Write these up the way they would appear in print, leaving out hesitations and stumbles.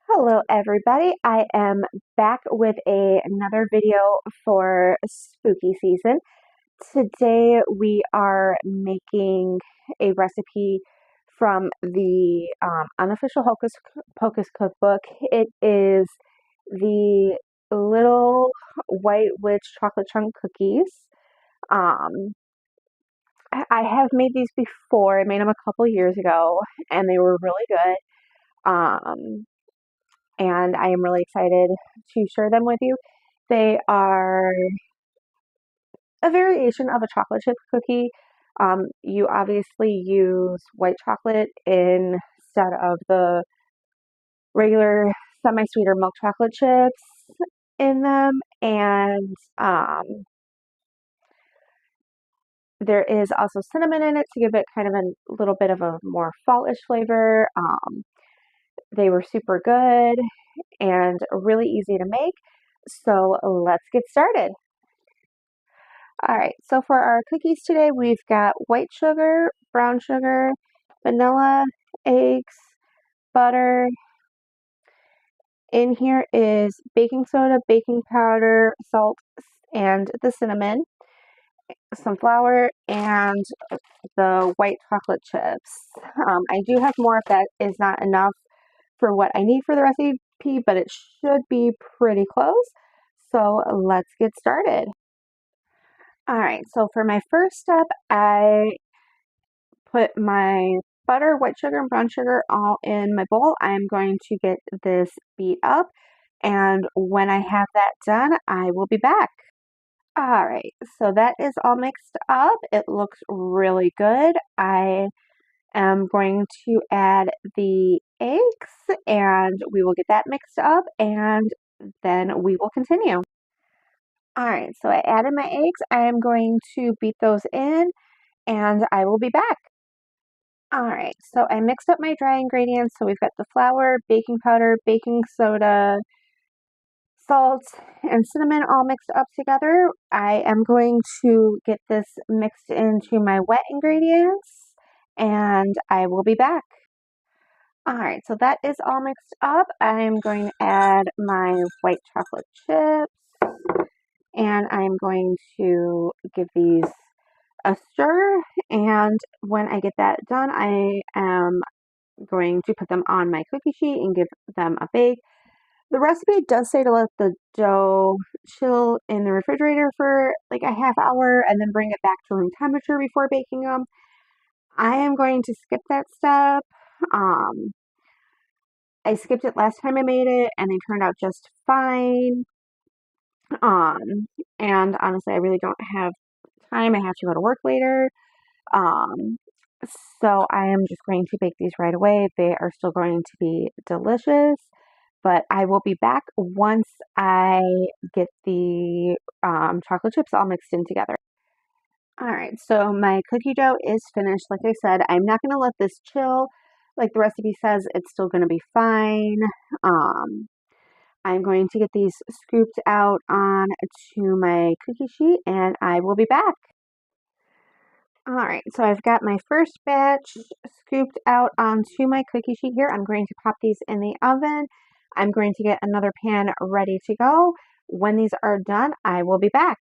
Hello everybody, I am back with another video for spooky season. Today we are making a recipe from the Unofficial Hocus Pocus Cookbook. It is the Little White Witch Chocolate Chunk Cookies. Um, I have made these before. I made them a couple years ago and they were really good. And I am really excited to share them with you. They are a variation of a chocolate chip cookie. You obviously use white chocolate instead of the regular semi-sweet or milk chocolate chips in them, and there is also cinnamon in it to give it kind of a little bit of a more fallish flavor. They were super good and really easy to make. So let's get started. All right, so for our cookies today, we've got white sugar, brown sugar, vanilla, eggs, butter. In here is baking soda, baking powder, salt, and the cinnamon, some flour, and the white chocolate chips. I do have more if that is not enough for what I need for the recipe, but it should be pretty close. So let's get started. All right, so for my first step, I put my butter, white sugar, and brown sugar all in my bowl. I'm going to get this beat up, and when I have that done, I will be back. All right, so that is all mixed up. It looks really good. I am going to add the eggs, and we will get that mixed up, and then we will continue. All right, so I added my eggs. I am going to beat those in, and I will be back. All right, so I mixed up my dry ingredients. So we've got the flour, baking powder, baking soda, salt, and cinnamon all mixed up together. I am going to get this mixed into my wet ingredients, and I will be back. All right, so that is all mixed up. I'm going to add my white chocolate chips, and I'm going to give these a stir, and when I get that done, I am going to put them on my cookie sheet and give them a bake. The recipe does say to let the dough chill in the refrigerator for like a half hour and then bring it back to room temperature before baking them. I am going to skip that step. I skipped it last time I made it and they turned out just fine. And honestly, I really don't have time. I have to go to work later. Um, so I am just going to bake these right away. They are still going to be delicious, but I will be back once I get the chocolate chips all mixed in together. All right, so my cookie dough is finished. Like I said, I'm not going to let this chill. Like the recipe says, it's still going to be fine. I'm going to get these scooped out on to my cookie sheet and I will be back. All right, so I've got my first batch scooped out onto my cookie sheet here. I'm going to pop these in the oven. I'm going to get another pan ready to go. When these are done, I will be back.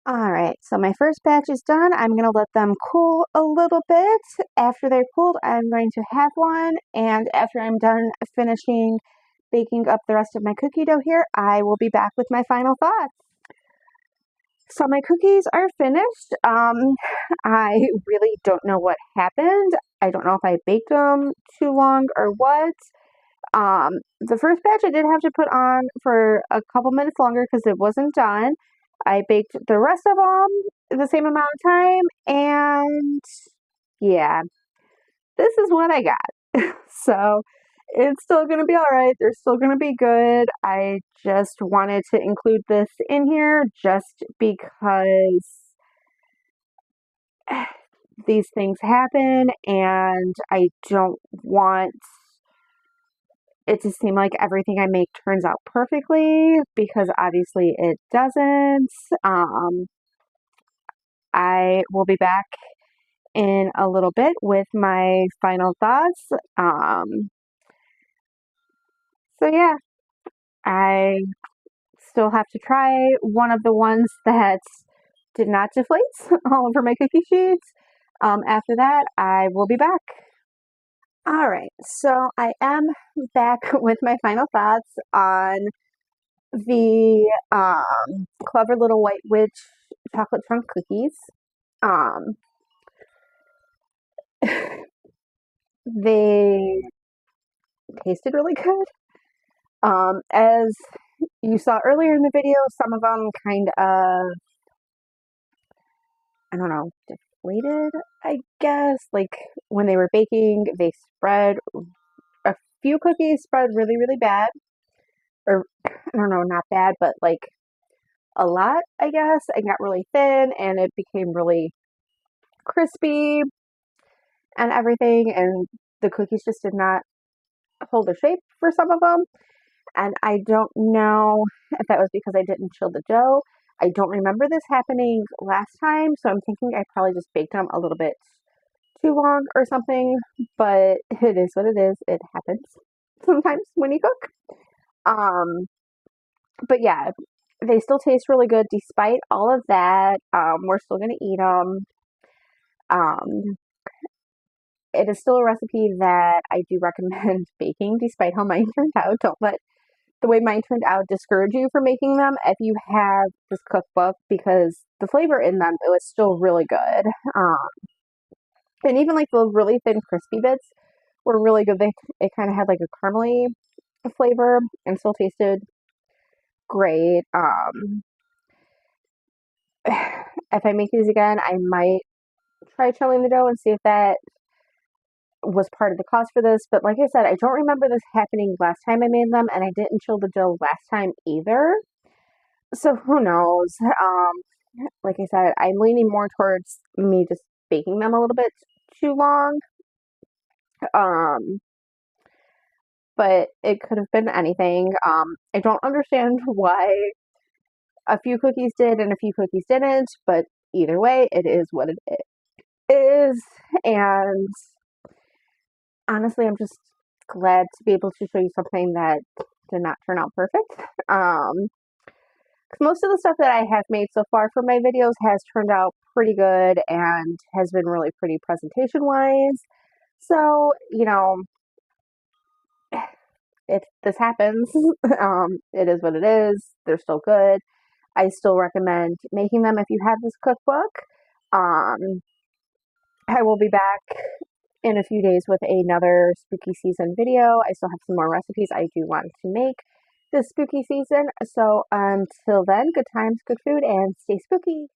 All right, so my first batch is done. I'm going to let them cool a little bit. After they're cooled, I'm going to have one. And after I'm done finishing baking up the rest of my cookie dough here, I will be back with my final thoughts. So my cookies are finished. I really don't know what happened. I don't know if I baked them too long or what. The first batch I did have to put on for a couple minutes longer because it wasn't done. I baked the rest of them the same amount of time, and yeah, this is what I got. So it's still going to be all right. They're still going to be good. I just wanted to include this in here just because these things happen and I don't want it to seem like everything I make turns out perfectly because obviously it doesn't. I will be back in a little bit with my final thoughts. So yeah, I still have to try one of the ones that did not deflate all over my cookie sheets. After that, I will be back. All right, so I am back with my final thoughts on the Clever Little White Witch chocolate chunk cookies. Um, they tasted really good. As you saw earlier in the video, some of them kind of, I don't know, deflated, I guess. Like when they were baking, they spread, a few cookies spread really, really bad. Or, I don't know, not bad, but like a lot, I guess. It got really thin and it became really crispy and everything. And the cookies just did not hold their shape for some of them. And I don't know if that was because I didn't chill the dough. I don't remember this happening last time, so I'm thinking I probably just baked them a little bit too long or something, but it is what it is. It happens sometimes when you cook. Um, but yeah, they still taste really good despite all of that. We're still going to eat them. Um, it is still a recipe that I do recommend baking despite how mine turned out. Don't let the way mine turned out discourage you from making them if you have this cookbook, because the flavor in them, it was still really good. And even like the really thin crispy bits were really good. It kind of had like a caramely flavor and still tasted great. If I make these again, I might try chilling the dough and see if that was part of the cost for this. But like I said, I don't remember this happening last time I made them, and I didn't chill the dough last time either. So who knows? Like I said, I'm leaning more towards me just baking them a little bit too long. Um, but it could have been anything. I don't understand why a few cookies did and a few cookies didn't, but either way, it is what it is. And honestly, I'm just glad to be able to show you something that did not turn out perfect. Um, 'Cause most of the stuff that I have made so far for my videos has turned out pretty good and has been really pretty presentation wise. So, if this happens, it is what it is. They're still good. I still recommend making them if you have this cookbook. Um, I will be back in a few days with another spooky season video. I still have some more recipes I do want to make this spooky season. So until then, good times, good food, and stay spooky.